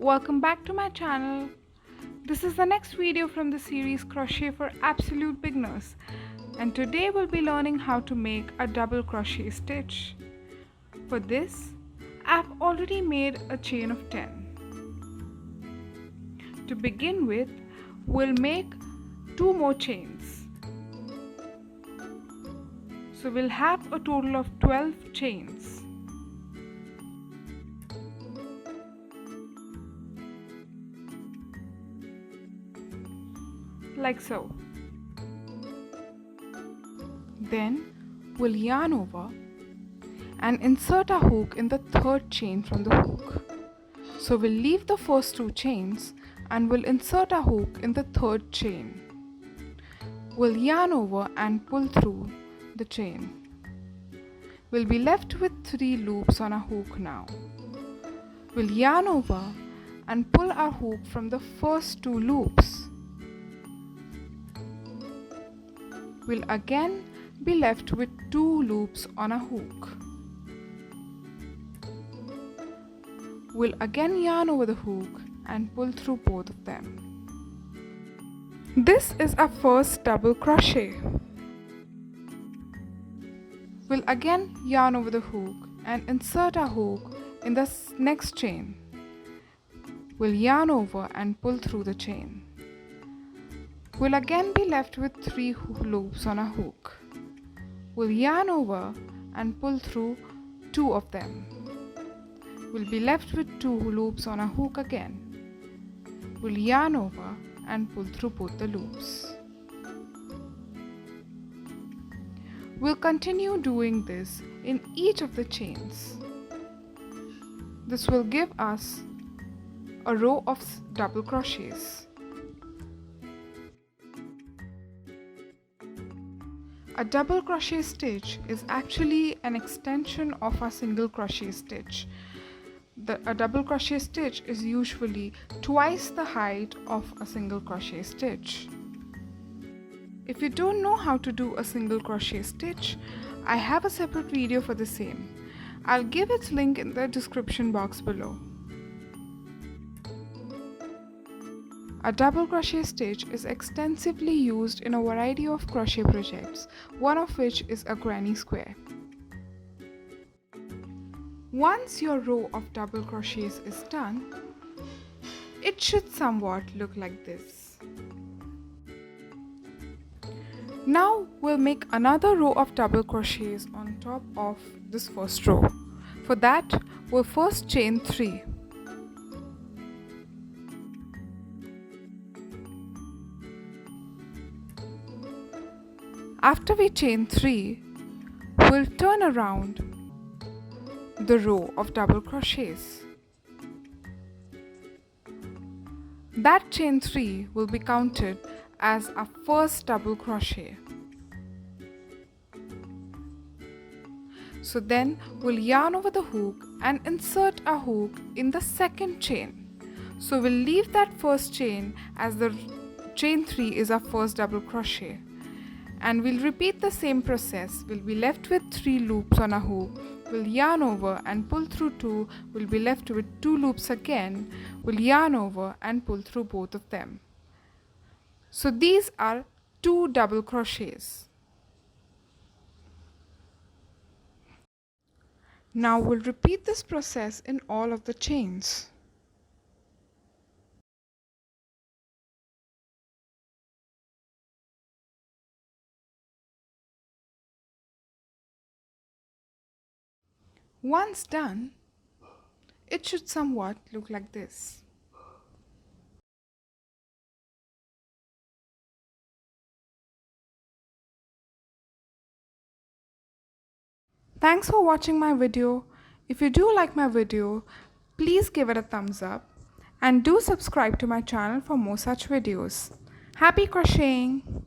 Welcome back to my channel. This is the next video from the series Crochet for Absolute Beginners, and today we'll be learning how to make a double crochet stitch. For this, I've already made a chain of 10. To begin with, we'll make 2 more chains. So we'll have a total of 12 chains. Like so. Then we'll yarn over and insert a hook in the 3rd chain from the hook. So we'll leave the first 2 chains and we'll insert a hook in the 3rd chain. We'll yarn over and pull through the chain. We'll be left with 3 loops on a hook now. We'll yarn over and pull our hook from the first 2 loops. We'll again be left with 2 loops on a hook. We'll again yarn over the hook and pull through both of them. This is our first double crochet. We'll again yarn over the hook and insert our hook in the next chain. We'll yarn over and pull through the chain. We'll again be left with 3 loops on a hook. We'll yarn over and pull through 2 of them. We'll be left with 2 loops on a hook again. We'll yarn over and pull through both the loops. We'll continue doing this in each of the chains. This will give us a row of double crochets. A double crochet stitch is actually an extension of a single crochet stitch. A double crochet stitch is usually twice the height of a single crochet stitch. If you don't know how to do a single crochet stitch, I have a separate video for the same. I'll give its link in the description box below. A double crochet stitch is extensively used in a variety of crochet projects, one of which is a granny square. Once your row of double crochets is done, it should somewhat look like this. Now we'll make another row of double crochets on top of this first row. For that, we'll first chain 3. After we chain 3, we'll turn around the row of double crochets. That chain 3 will be counted as our first double crochet. So then we'll yarn over the hook and insert a hook in the 2nd chain. So we'll leave that first chain as the chain 3 is our first double crochet. And we'll repeat the same process. We'll be left with 3 loops on a hook. We'll yarn over and pull through 2. We'll be left with 2 loops again. We'll yarn over and pull through both of them. So these are 2 double crochets. Now we'll repeat this process in all of the chains. Once done, it should somewhat look like this. Thanks for watching my video. If you do like my video, please give it a thumbs up and do subscribe to my channel for more such videos. Happy crocheting!